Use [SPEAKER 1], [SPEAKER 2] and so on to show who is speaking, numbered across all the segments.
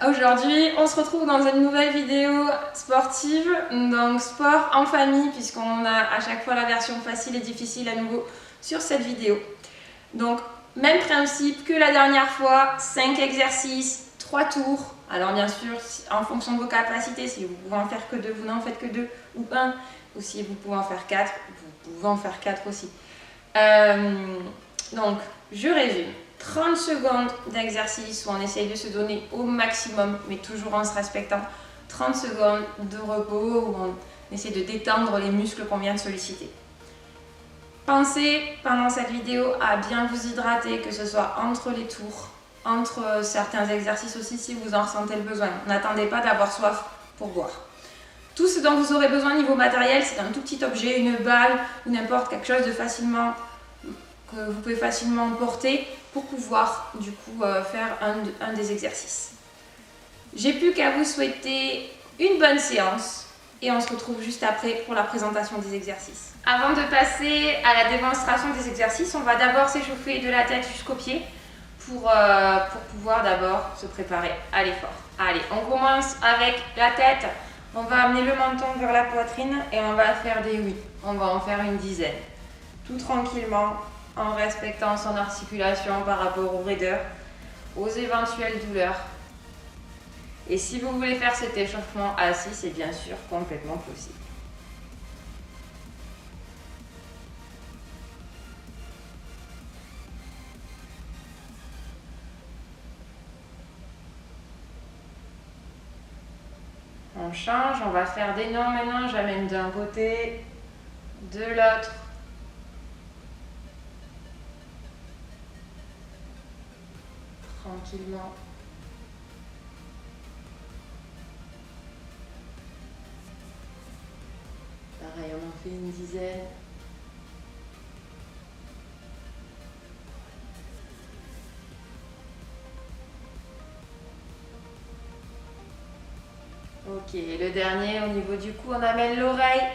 [SPEAKER 1] Aujourd'hui, on se retrouve dans une nouvelle vidéo sportive, donc sport en famille, puisqu'on a à chaque fois la version facile et difficile à nouveau sur cette vidéo. Donc, même principe que la dernière fois, 5 exercices, 3 tours. Alors bien sûr, en fonction de vos capacités, si vous pouvez en faire que 2, vous n'en faites que 2 ou 1, ou si vous pouvez en faire 4, vous pouvez en faire 4 aussi. Donc, je résume. 30 secondes d'exercice où on essaye de se donner au maximum, mais toujours en se respectant. 30 secondes de repos où on essaie de détendre les muscles qu'on vient de solliciter. Pensez pendant cette vidéo à bien vous hydrater, que ce soit entre les tours, entre certains exercices aussi si vous en ressentez le besoin. N'attendez pas d'avoir soif pour boire. Tout ce dont vous aurez besoin niveau matériel, c'est un tout petit objet, une balle ou n'importe quelque chose de facilement que vous pouvez facilement porter pour pouvoir du coup faire un des exercices. J'ai plus qu'à vous souhaiter une bonne séance et on se retrouve juste après pour la présentation des exercices. Avant de passer à la démonstration des exercices, on va d'abord s'échauffer de la tête jusqu'aux pieds pour pouvoir d'abord se préparer à l'effort. Allez, on commence avec la tête. On va amener le menton vers la poitrine et on va faire des oui. On va en faire une dizaine. Tout tranquillement, en respectant son articulation par rapport aux raideurs, aux éventuelles douleurs. Et si vous voulez faire cet échauffement assis, c'est bien sûr complètement possible. On change, on va faire des noms maintenant, j'amène d'un côté, de l'autre. Tranquillement. Pareil, on en fait une dizaine. Ok, le dernier, au niveau du cou, on amène l'oreille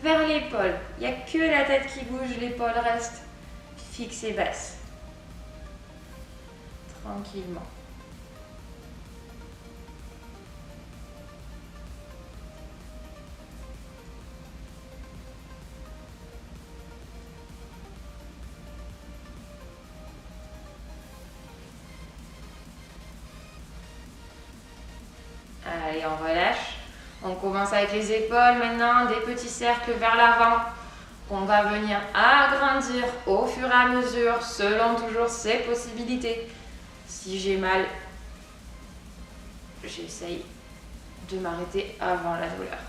[SPEAKER 1] vers l'épaule. Il n'y a que la tête qui bouge, l'épaule reste fixe et basse. Tranquillement. Allez, on relâche. On commence avec les épaules maintenant, des petits cercles vers l'avant qu'on va venir agrandir au fur et à mesure, selon toujours ses possibilités. Si j'ai mal, j'essaye de m'arrêter avant la douleur.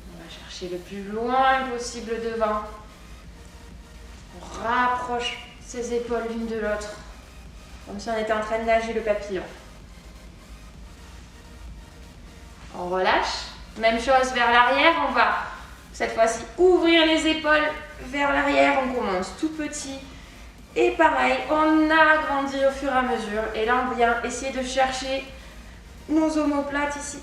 [SPEAKER 1] On va chercher le plus loin possible devant. On rapproche ses épaules l'une de l'autre, comme si on était en train de nager le papillon. On relâche. Même chose vers l'arrière, on va cette fois-ci ouvrir les épaules vers l'arrière, on commence tout petit. Et pareil, on agrandit au fur et à mesure. Et là, on vient essayer de chercher nos omoplates ici,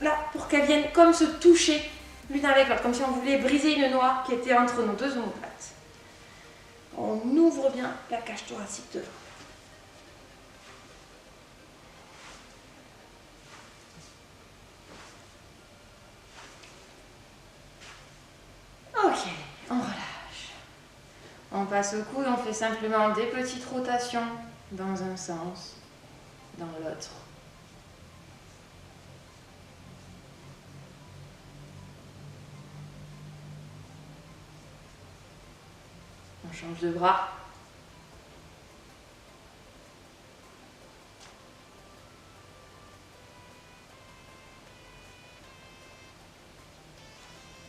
[SPEAKER 1] là, pour qu'elles viennent comme se toucher l'une avec l'autre, comme si on voulait briser une noix qui était entre nos deux omoplates. On ouvre bien la cage thoracique devant. Ok, on relâche. On passe au coude, on fait simplement des petites rotations dans un sens, dans l'autre. On change de bras.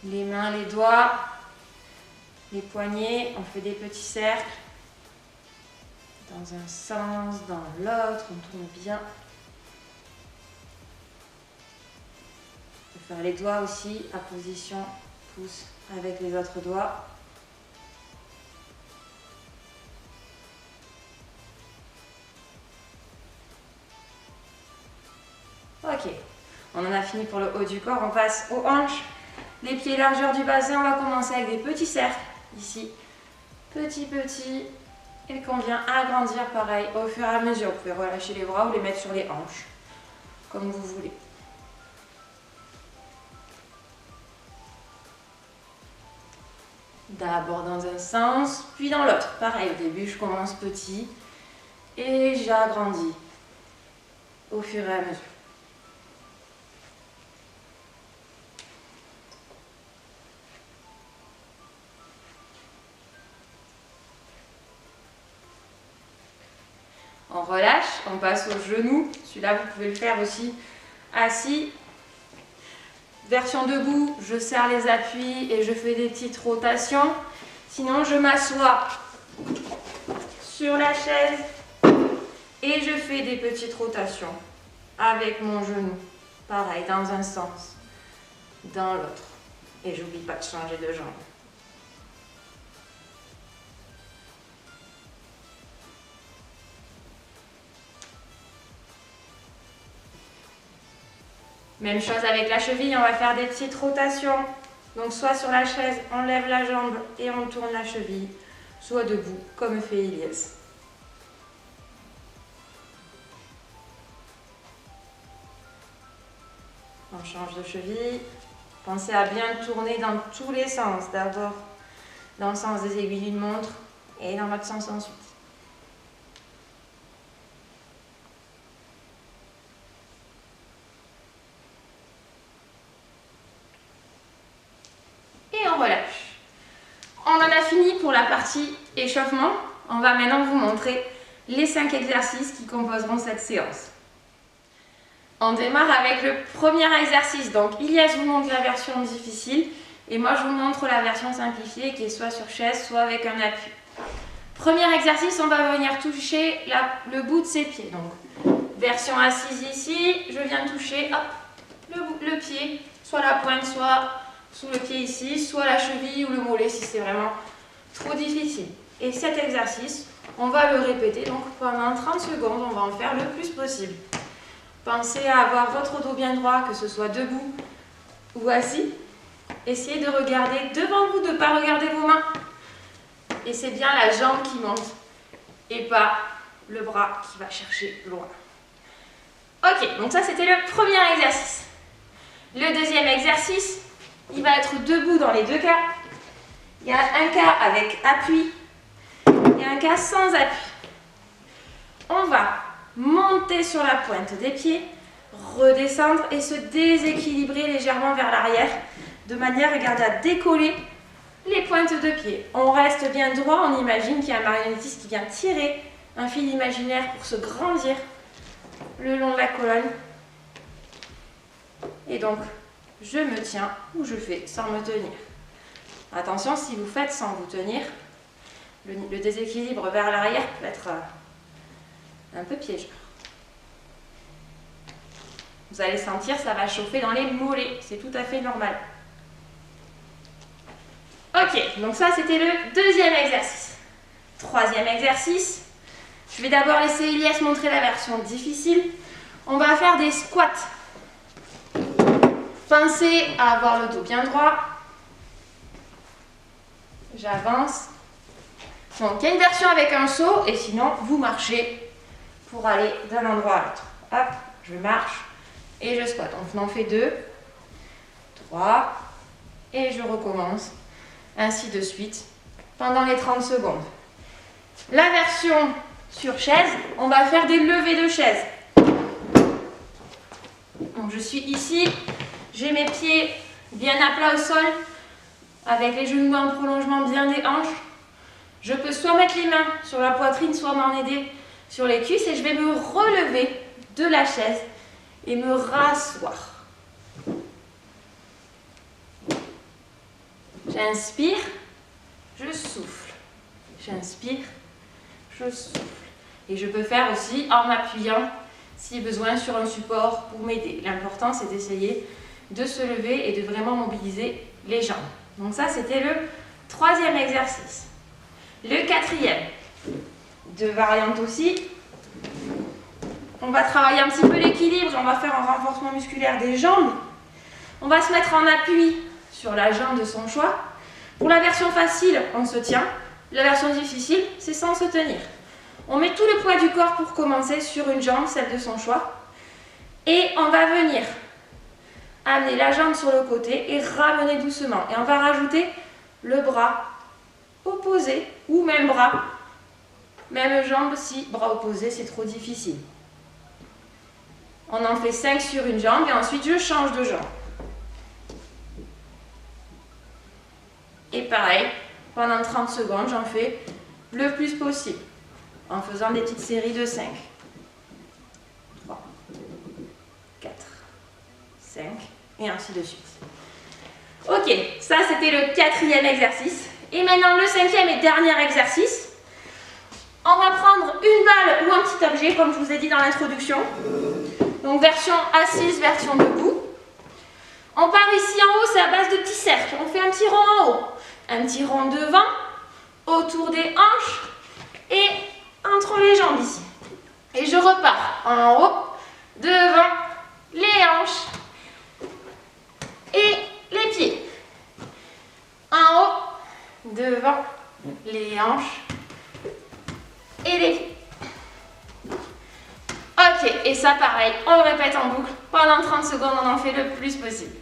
[SPEAKER 1] Les mains, les doigts, les poignets, on fait des petits cercles. Dans un sens, dans l'autre, on tourne bien. On peut faire les doigts aussi à position pouce avec les autres doigts. Ok, on en a fini pour le haut du corps, on passe aux hanches. Les pieds largeur du bassin, on va commencer avec des petits cercles ici. petit et qu'on vient agrandir pareil au fur et à mesure. Vous pouvez relâcher les bras ou les mettre sur les hanches, comme vous voulez. D'abord dans un sens, puis dans l'autre. Pareil, au début, je commence petit et j'agrandis au fur et à mesure. On relâche, on passe au genou. Celui-là, vous pouvez le faire aussi assis. Version debout, je serre les appuis et je fais des petites rotations. Sinon, je m'assois sur la chaise et je fais des petites rotations avec mon genou. Pareil, dans un sens, dans l'autre. Et j'oublie pas de changer de jambe. Même chose avec la cheville, on va faire des petites rotations. Donc soit sur la chaise, on lève la jambe et on tourne la cheville, soit debout, comme fait Ilyes. On change de cheville. Pensez à bien tourner dans tous les sens. D'abord dans le sens des aiguilles d'une montre et dans l'autre sens ensuite. Et on relâche. On en a fini pour la partie échauffement. On va maintenant vous montrer les 5 exercices qui composeront cette séance. On démarre avec le premier exercice. Donc Ilyes vous montre la version difficile et moi je vous montre la version simplifiée qui est soit sur chaise, soit avec un appui. Premier exercice, on va venir toucher le bout de ses pieds. Donc version assise ici, je viens toucher hop, le pied, soit la pointe, soit sous le pied ici, soit la cheville ou le mollet si c'est vraiment trop difficile. Et cet exercice, on va le répéter donc pendant 30 secondes, on va en faire le plus possible. Pensez à avoir votre dos bien droit, que ce soit debout ou assis. Essayez de regarder devant vous, de ne pas regarder vos mains. Et c'est bien la jambe qui monte et pas le bras qui va chercher loin. Ok, donc ça c'était le premier exercice. Le deuxième exercice, il va être debout dans les deux cas. Il y a un cas avec appui et un cas sans appui. On va monter sur la pointe des pieds, redescendre et se déséquilibrer légèrement vers l'arrière de manière, regardez, à décoller les pointes de pied. On reste bien droit, on imagine qu'il y a un marionnettiste qui vient tirer un fil imaginaire pour se grandir le long de la colonne. Et donc, je me tiens ou je fais sans me tenir. Attention, si vous faites sans vous tenir, le déséquilibre vers l'arrière peut être un peu piégeur. Vous allez sentir, ça va chauffer dans les mollets, c'est tout à fait normal. Ok, donc ça c'était le deuxième exercice. Troisième exercice, je vais d'abord laisser Ilyes montrer la version difficile. On va faire des squats. Pensez à avoir le dos bien droit. J'avance. Donc il y a une version avec un saut et sinon vous marchez pour aller d'un endroit à l'autre. Hop, je marche et je squatte. On en fait 2, 3 et je recommence. Ainsi de suite pendant les 30 secondes. La version sur chaise, on va faire des levées de chaise. Donc je suis ici, j'ai mes pieds bien à plat au sol, avec les genoux en prolongement bien des hanches. Je peux soit mettre les mains sur la poitrine, soit m'en aider sur les cuisses et je vais me relever de la chaise et me rasseoir. J'inspire, je souffle. J'inspire, je souffle. Et je peux faire aussi en m'appuyant, si besoin, sur un support pour m'aider. L'important, c'est d'essayer de se lever et de vraiment mobiliser les jambes. Donc ça, c'était le troisième exercice. Le quatrième, 2 variantes aussi. On va travailler un petit peu l'équilibre, on va faire un renforcement musculaire des jambes. On va se mettre en appui sur la jambe de son choix. Pour la version facile, on se tient La version difficile, c'est sans se tenir. On met tout le poids du corps pour commencer sur une jambe, celle de son choix. Et on va venir amener la jambe sur le côté et ramener doucement. Et on va rajouter le bras opposé ou même bras. Même jambe si bras opposé, c'est trop difficile. On en fait 5 sur une jambe et ensuite je change de jambe. Et pareil, pendant 30 secondes, j'en fais le plus possible en faisant des petites séries de 5. 3, 4, 5 et ainsi de suite. Ok, ça c'était le 4e exercice. Et maintenant le 5e et dernier exercice. On va prendre une balle ou un petit objet comme je vous ai dit dans l'introduction. Donc version assise, version debout. On part ici en haut, c'est à base de petits cercles. On fait un petit rond en haut, un petit rond devant, autour des hanches et entre les jambes ici. Et je repars en haut, devant les hanches et les pieds. En haut, devant les hanches et les pieds. Ok, et ça pareil, on le répète en boucle. Pendant 30 secondes, on en fait le plus possible.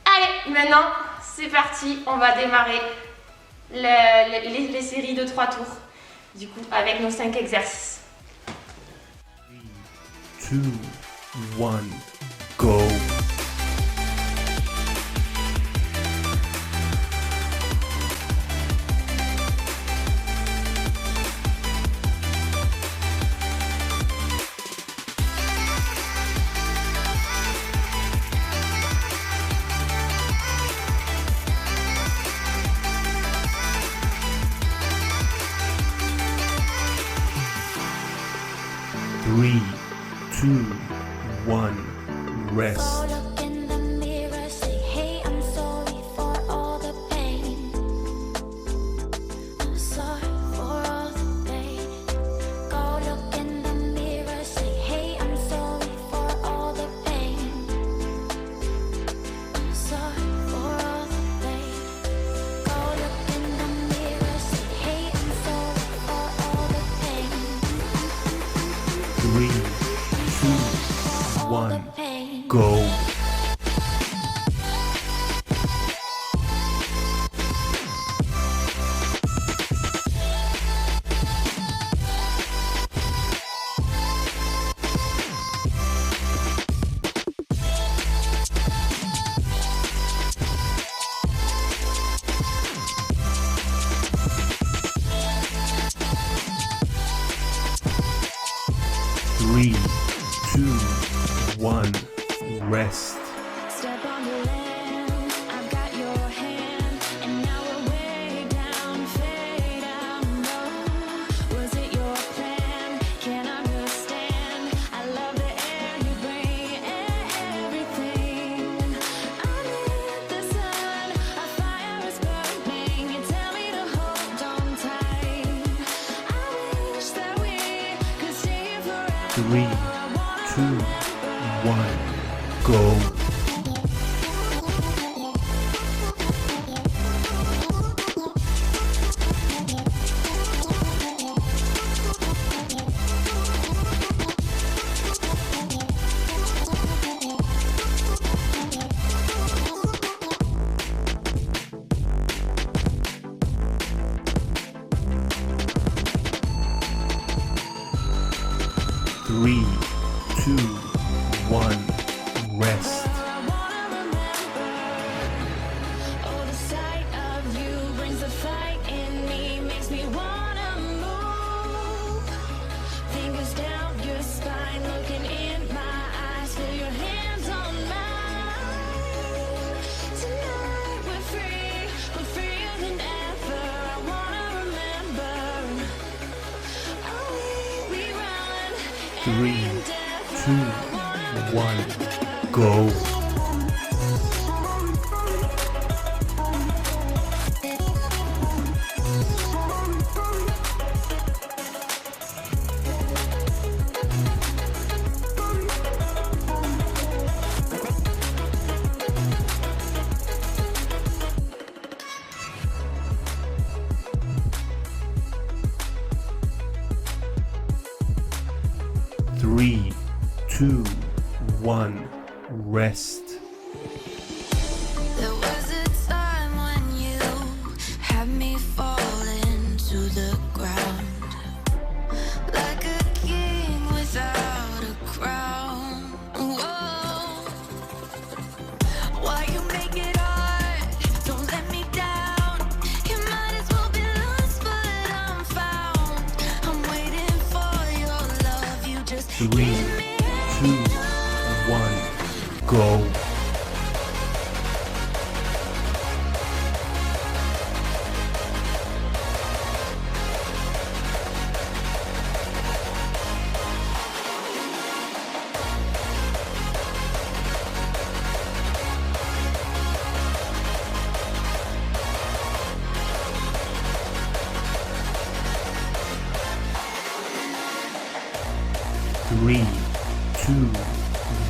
[SPEAKER 1] Allez, maintenant, c'est parti. On va démarrer les séries de 3 tours. Du coup, avec nos 5 exercices.
[SPEAKER 2] 3, 2, 1, go! 3, 2, 1, rest. Three, two, one, go. 3, 2, 1, rest.
[SPEAKER 3] Step on the land, I've got your hand, and now we're way down, fade out low. Was it your plan? Can't understand. I love the air you bring, everything. Under the sun, a fire is burning. You tell me to hold on tight. I wish that we could stay here forever.
[SPEAKER 2] 3, 2, 1, go. 3, 2, 1, rest.
[SPEAKER 3] Oh, the sight of you brings the fight in me, makes me wanna move. Fingers down your spine, looking in my eyes, feel your hands on mine. Tonight we're freer than ever. I wanna remember. Oh, we run.
[SPEAKER 2] 3, 2, 1, go. 3, 1. Rest.
[SPEAKER 3] There was a time when you had me falling to the ground, like a king without a crown. Whoa. Why you make it hard? Don't let me down. You might as well be lost, but I'm found. I'm waiting for your love. You just
[SPEAKER 2] 3,
[SPEAKER 3] give
[SPEAKER 2] 2,
[SPEAKER 3] me
[SPEAKER 2] 1, go. 3, 2,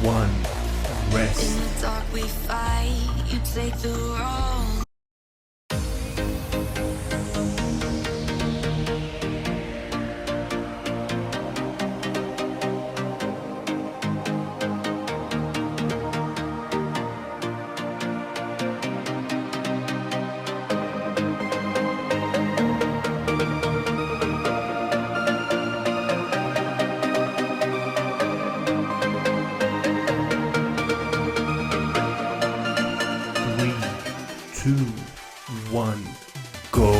[SPEAKER 2] 1,
[SPEAKER 3] in
[SPEAKER 2] rest.
[SPEAKER 3] the dark we fight. You take the wrong.
[SPEAKER 2] Three, 2, 1, go.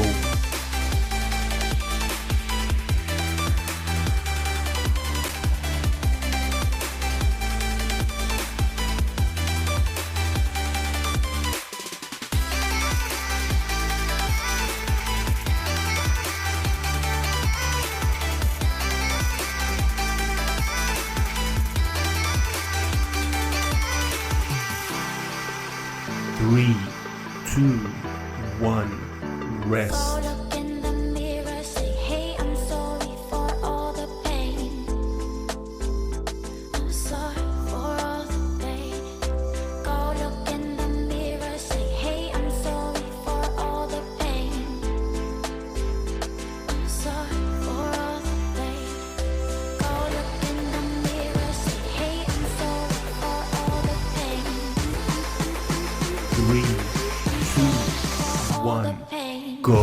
[SPEAKER 2] 3, 2, 1, rest.
[SPEAKER 3] Go look in the mirror, say, hey, I'm sorry for all the pain. I'm sorry for all the pain. Go look in the mirror, say, hey, I'm sorry for all the pain. I'm sorry for all the pain. Go look in the mirror, say, hey, I'm sorry for all the pain.
[SPEAKER 2] 3, 2,
[SPEAKER 3] All the
[SPEAKER 2] 1,
[SPEAKER 3] pain.
[SPEAKER 2] go.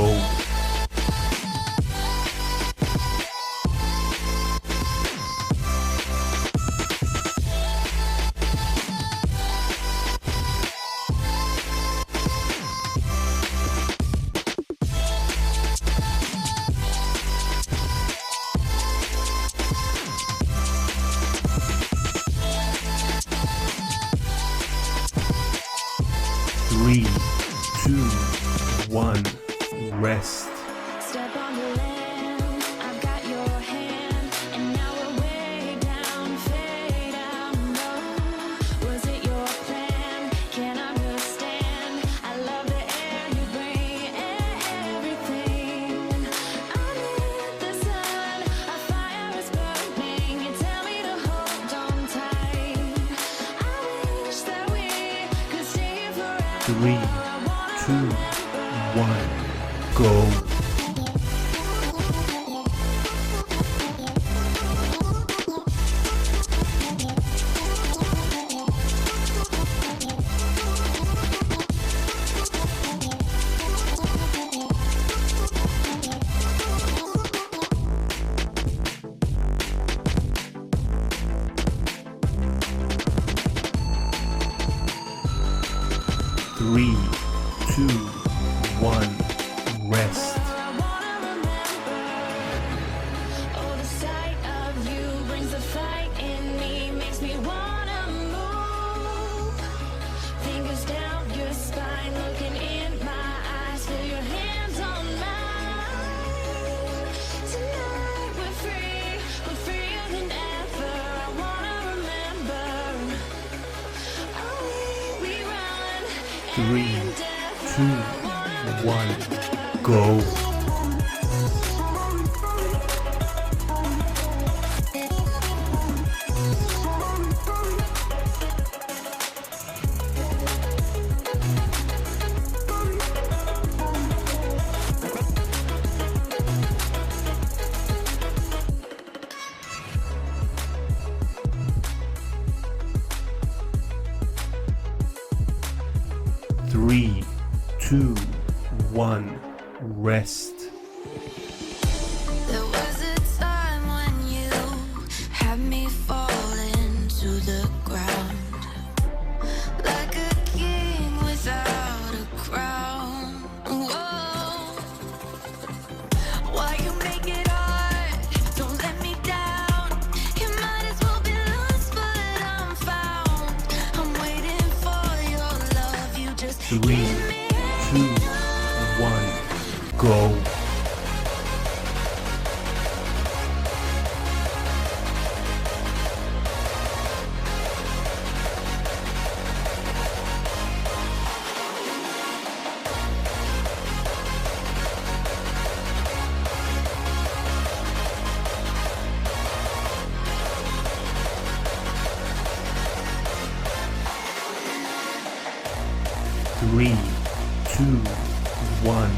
[SPEAKER 2] 3, 2, 1, rest.
[SPEAKER 3] Step on the land, I've got your hand, and now we're way down, fade out. No, was it your plan? Can't understand. I love the air you bring, everything. Underneath the sun, a fire is burning. You tell me to hold on tight. I wish that we could stay here forever.
[SPEAKER 2] 3, 2, 1, go. 3, 2, 1, rest.
[SPEAKER 3] I wanna remember. Oh, the sight of you brings the fight in me, makes me wanna move. Fingers down your spine, looking in my eyes, feel your hands on mine. Tonight we're freer than ever. I wanna remember. Oh, we run
[SPEAKER 2] 3,
[SPEAKER 3] every
[SPEAKER 2] 2,
[SPEAKER 3] endeavor.
[SPEAKER 2] 1, go.
[SPEAKER 3] 3,
[SPEAKER 2] 3, 2, 1, rest.
[SPEAKER 3] There was a time when you had me falling to the ground, like a king without a crown. Whoa. Why you make it hard? Don't let me down. You might as well be lost, but I'm found. I'm waiting for your love. You just
[SPEAKER 2] 3,
[SPEAKER 3] give
[SPEAKER 2] 2,
[SPEAKER 3] me
[SPEAKER 2] 1, go. 3, 2, 1,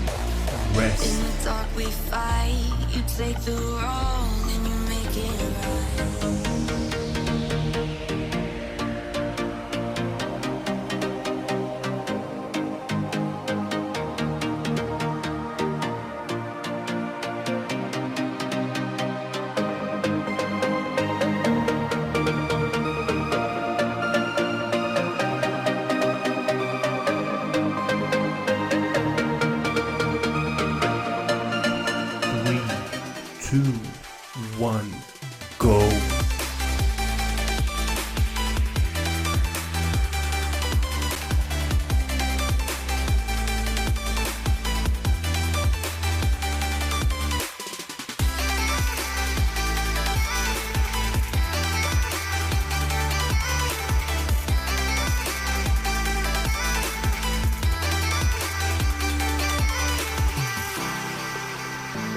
[SPEAKER 2] rest.
[SPEAKER 3] In the dark we fight. You take the wrong and you make it right.
[SPEAKER 2] 3, 2, 1, go.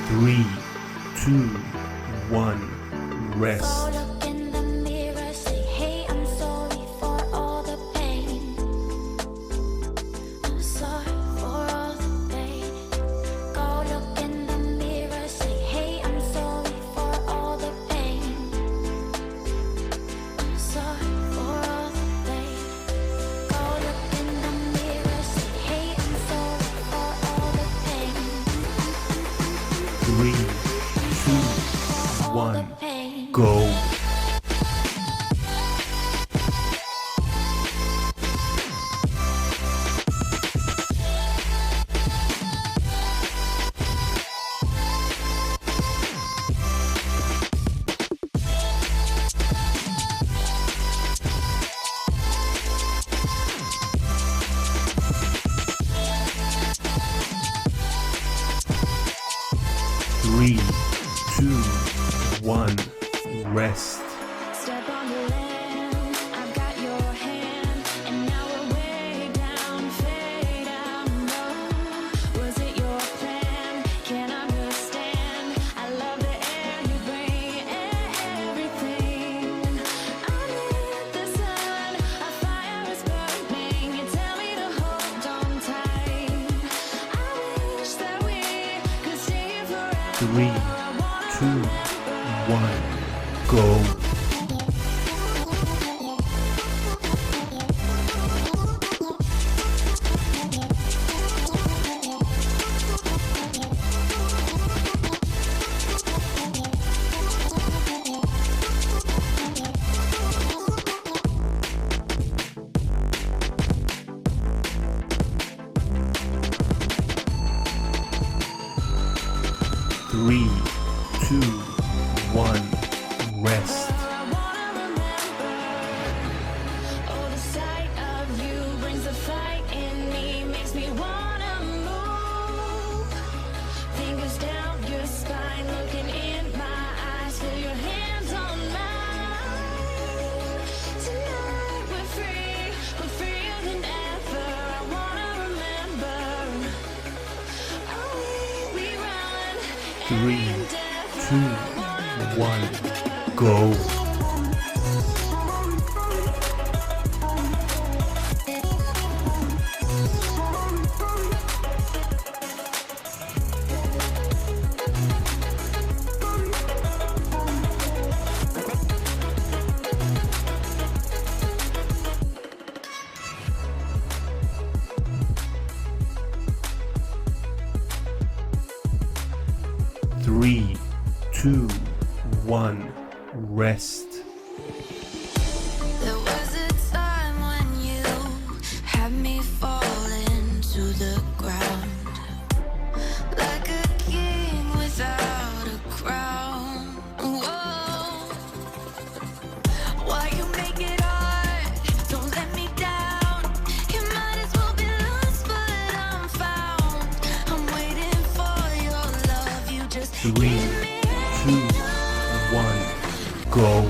[SPEAKER 2] 3, 2, 1, rest.
[SPEAKER 3] Go look in the mirror, say, hey, I'm sorry for all the pain. I'm sorry for all the pain. Go look in the mirror, say, hey, I'm sorry for all the pain. I'm sorry for all the pain. Go look in the mirror, say, hey, I'm sorry for all the pain.
[SPEAKER 2] 3, 2,
[SPEAKER 3] All the
[SPEAKER 2] 1,
[SPEAKER 3] pain.
[SPEAKER 2] go. 3, 2, 1, rest.
[SPEAKER 3] Step on the land, I've got your hand, and now we're way down, fade out. No, was it your plan? Can't understand. I love the air you bring, everything. Underneath the sun, a fire is burning. You tell me to hold on tight. I wish that we could stay here forever.
[SPEAKER 2] 3, 2, 1, go. 3, 2, 1, rest.
[SPEAKER 3] I wanna remember. Oh, the sight of you brings the fight in me, makes me wanna move. Fingers down your spine, looking in my eyes, feel your hands on mine. Tonight we're freer than ever. I wanna remember. Oh, we run
[SPEAKER 2] 3,
[SPEAKER 3] every
[SPEAKER 2] 2,
[SPEAKER 3] endeavor.
[SPEAKER 2] 1, go. 3, 2, 1, rest.
[SPEAKER 3] There was a time when you had me falling to the ground, like a king without a crown. Whoa. Why you make it hard? Don't let me down. You might as well be lost, but I'm found. I'm waiting for your love. You just
[SPEAKER 2] 3,
[SPEAKER 3] give me
[SPEAKER 2] 2, 1, go.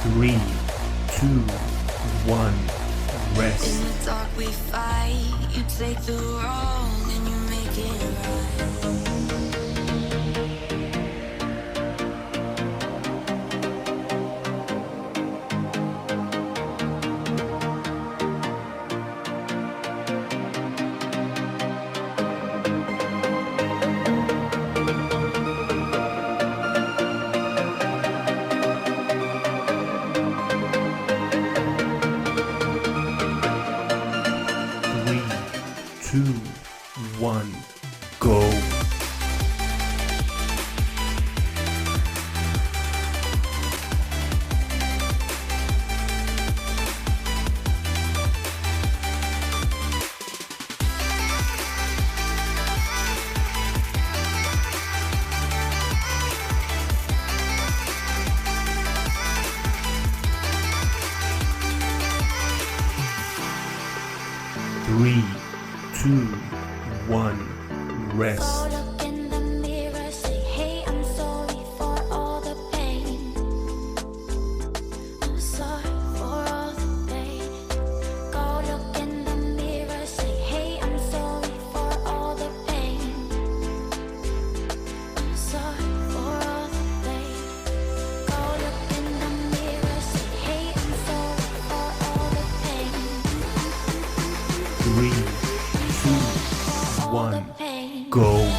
[SPEAKER 2] 3, 2, 1,
[SPEAKER 3] in
[SPEAKER 2] rest.
[SPEAKER 3] the dark we fight. You take the wrong and you make it right.
[SPEAKER 2] Three, two, one, go. 3, 2, 1, rest.
[SPEAKER 3] Caught up in the mirror, say, hey, I'm sorry for all the pain. I'm sorry for all the pain. Caught up in the mirror, say, hey, I'm sorry for all the pain. I'm sorry for all the pain. Caught up in the mirror, say, hey, I'm sorry for all the pain.
[SPEAKER 2] 3, 2,
[SPEAKER 3] All the
[SPEAKER 2] 1,
[SPEAKER 3] pain.
[SPEAKER 2] go.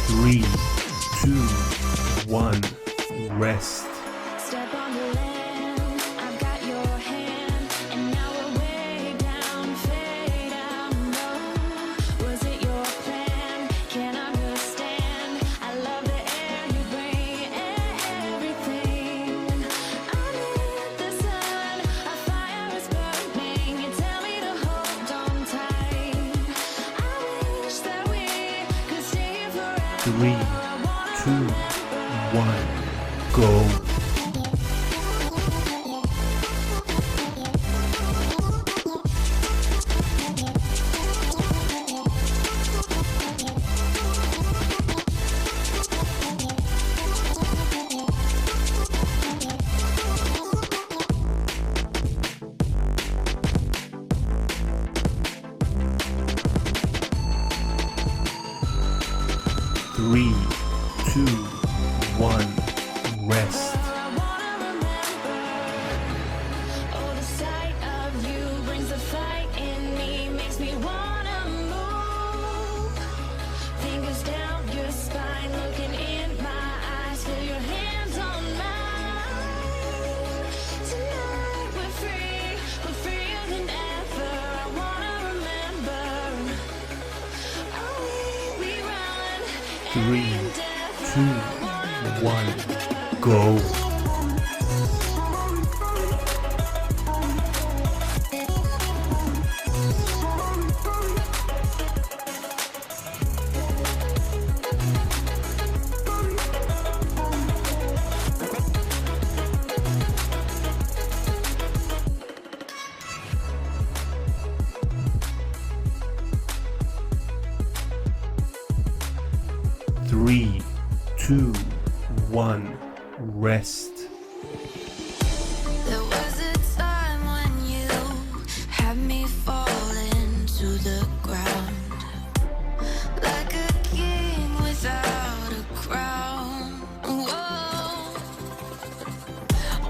[SPEAKER 2] 3, 2, 1, rest.
[SPEAKER 3] Step on the land, I've got your hand, and now we're way down, fade out. No, was it your plan? Can't understand. I love the air you bring, everything. Under the sun, a fire is burning. You tell me to hold on tight. I wish that we could stay here forever.
[SPEAKER 2] 3, 2, 1, go. 3, 2, 1, rest.
[SPEAKER 3] I wanna remember. Oh, the sight of you brings the fight in me, makes me wanna move. Fingers down your spine, looking in my eyes, feel your hands on mine. Tonight we're freer than ever. I wanna remember. Oh, we run.
[SPEAKER 2] 3, 2, 1, go.
[SPEAKER 3] 3,
[SPEAKER 2] 2, 1, rest.
[SPEAKER 3] There was a time when you had me falling to the ground, like a king without a crown. Whoa.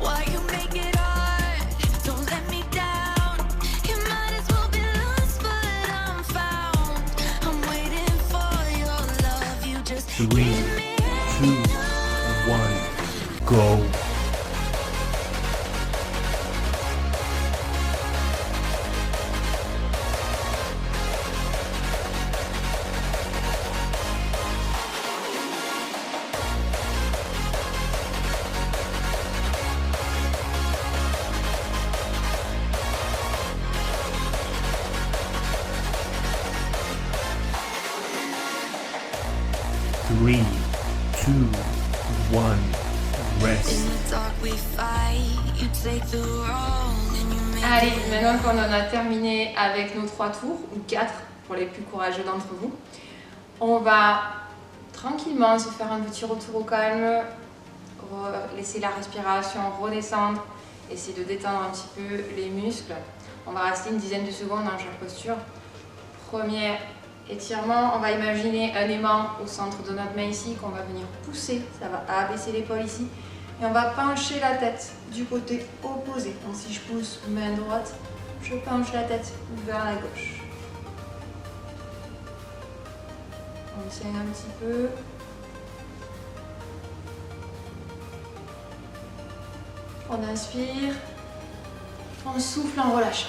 [SPEAKER 3] Why you make it hard? Don't let me down. You might as well be lost, but I'm found. I'm waiting for your love. You just
[SPEAKER 2] 3,
[SPEAKER 3] give me
[SPEAKER 2] 2, 1, go. 3, 2, 1, rest.
[SPEAKER 3] in the dark we fight. You take the wrong and you make
[SPEAKER 1] Allez,
[SPEAKER 3] it
[SPEAKER 1] maintenant qu'on en a terminé avec nos 3 tours, ou 4 pour les plus courageux d'entre vous, on va tranquillement se faire un petit retour au calme, laisser la respiration redescendre, essayer de détendre un petit peu les muscles. On va rester une dizaine de secondes dans chaque posture. Premier étirement, on va imaginer un aimant au centre de notre main ici qu'on va venir pousser, ça va abaisser l'épaule ici. Et on va pencher la tête du côté opposé. Donc si je pousse main droite, je penche la tête vers la gauche. On serre un petit peu. On inspire. On souffle en relâchant.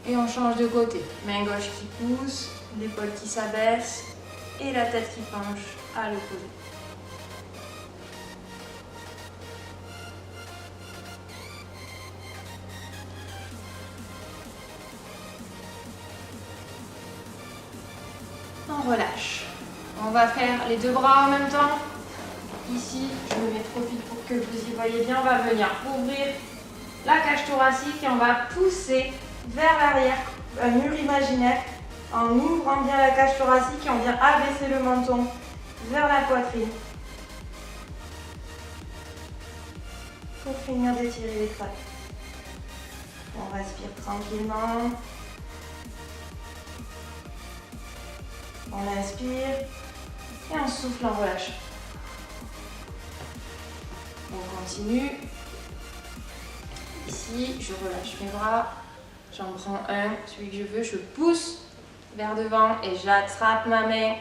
[SPEAKER 1] Et on change de côté. Main gauche qui pousse, l'épaule qui s'abaisse et la tête qui penche à l'opposé. On relâche. On va faire les deux bras en même temps. Ici, je me mets trop vite pour que vous y voyez bien. On va venir ouvrir la cage thoracique et on va pousser vers l'arrière, un mur imaginaire, en ouvrant bien la cage thoracique et on vient abaisser le menton vers la poitrine. Pour finir d'étirer les crânes. On respire tranquillement. On inspire et on souffle en relâchant. On continue. Ici, je relâche mes bras. J'en prends un, celui que je veux. Je pousse vers devant et j'attrape ma main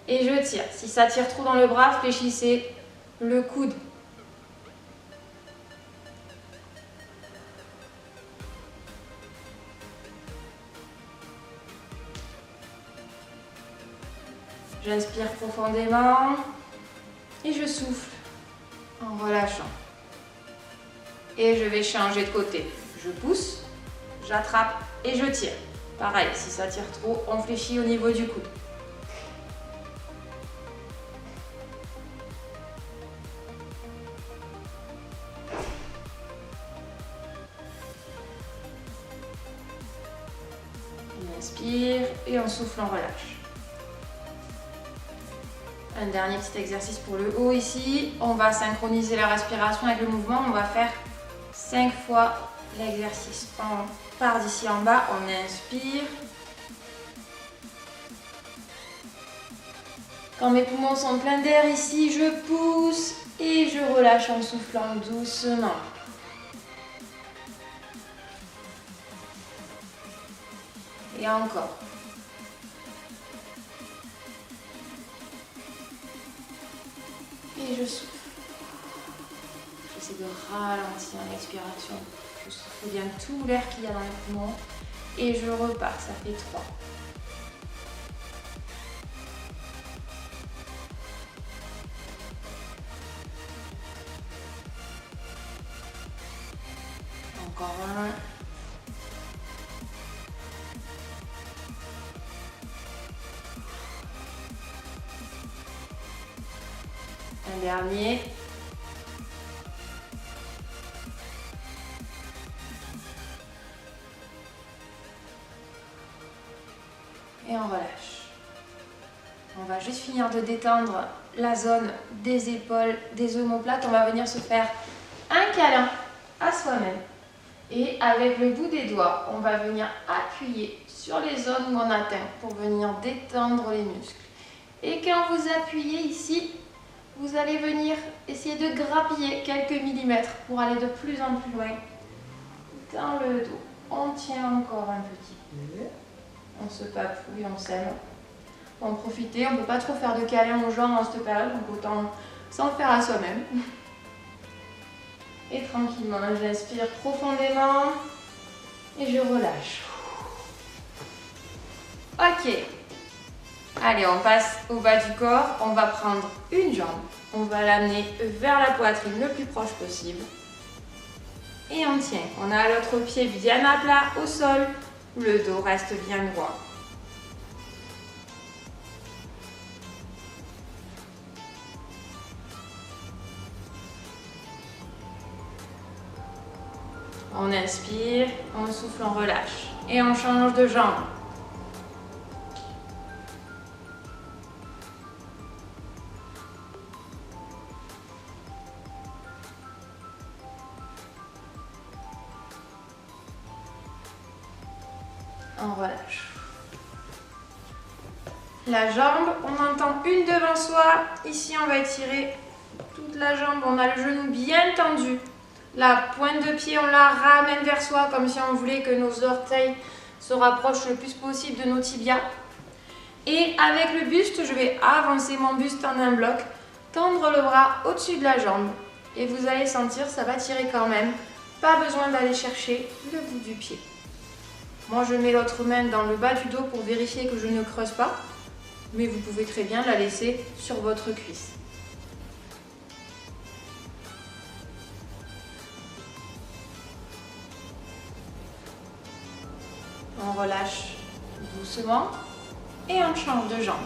[SPEAKER 1] et je tire. Si ça tire trop dans le bras, fléchissez le coude. J'inspire profondément et je souffle en relâchant. Et je vais changer de côté. Je pousse, j'attrape et je tire. Pareil, si ça tire trop, on fléchit au niveau du coude. On inspire et on souffle, on relâche. Un dernier petit exercice pour le haut ici. On va synchroniser la respiration avec le mouvement. On va faire 5 fois l'exercice. On part d'ici en bas, on inspire. Quand mes poumons sont pleins d'air ici, je pousse et je relâche en soufflant doucement. Et encore. Et je souffle. J'essaie de ralentir l'expiration. Je souffle bien tout l'air qu'il y a dans les poumons. Et je repars, ça fait 3. Encore un. Un dernier. Et on relâche. On va juste finir de détendre la zone des épaules, des omoplates, on va venir se faire un câlin à soi-même. Et avec le bout des doigts, on va venir appuyer sur les zones où on atteint pour venir détendre les muscles. Et quand vous appuyez ici, vous allez venir essayer de grappiller quelques millimètres pour aller de plus en plus loin dans le dos. On tient encore un petit peu. On se papouille, on s'aime. En profiter, on ne peut pas trop faire de câlins aux jambes en cette période, donc autant s'en faire à soi-même. Et tranquillement, j'inspire profondément et je relâche. Ok. Allez, on passe au bas du corps. On va prendre une jambe. On va l'amener vers la poitrine le plus proche possible. Et on tient. On a l'autre pied bien à plat au sol. Le dos reste bien droit. On inspire, on souffle, on relâche. Et on change de jambe. On relâche. La jambe, on entend une devant soi. Ici, on va étirer toute la jambe. On a le genou bien tendu. La pointe de pied, on la ramène vers soi comme si on voulait que nos orteils se rapprochent le plus possible de nos tibias. Et avec le buste, je vais avancer mon buste en un bloc, tendre le bras au-dessus de la jambe. Et vous allez sentir, ça va tirer quand même. Pas besoin d'aller chercher le bout du pied. Moi, je mets l'autre main dans le bas du dos pour vérifier que je ne creuse pas. Mais vous pouvez très bien la laisser sur votre cuisse. On relâche doucement et on change de jambe.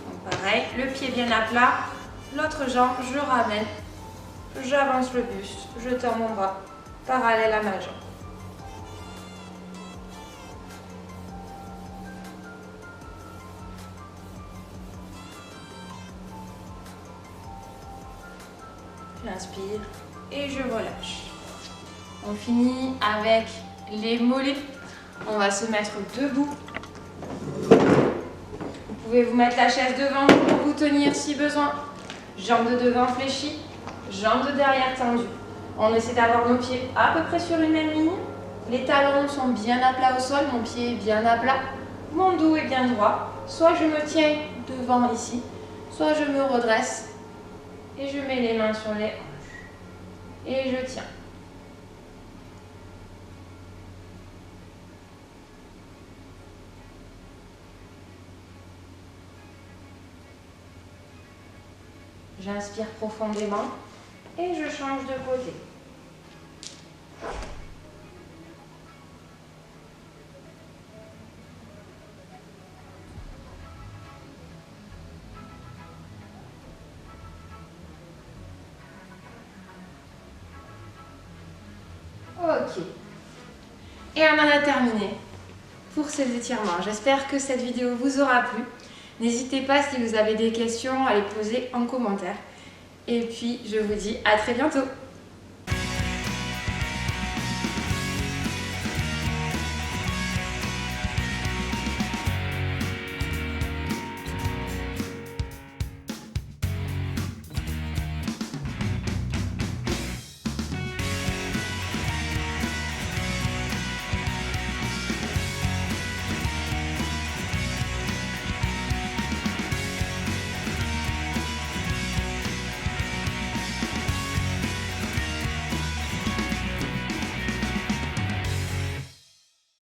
[SPEAKER 1] Donc pareil, le pied bien à plat, l'autre jambe, je ramène, j'avance le buste, je tends mon bras parallèle à ma jambe. J'inspire et je relâche. On finit avec les mollets. On va se mettre debout. Vous pouvez vous mettre la chaise devant pour vous tenir si besoin. Jambes de devant fléchies, jambes de derrière tendues. On essaie d'avoir nos pieds à peu près sur une même ligne. Les talons sont bien à plat au sol, mon pied est bien à plat. Mon dos est bien droit. Soit je me tiens devant ici, soit je me redresse et je mets les mains sur les hanches. Et je tiens. J'inspire profondément et je change de côté. Ok. Et on en a terminé pour ces étirements. J'espère que cette vidéo vous aura plu. N'hésitez pas, si vous avez des questions, à les poser en commentaire. Et puis, je vous dis à très bientôt.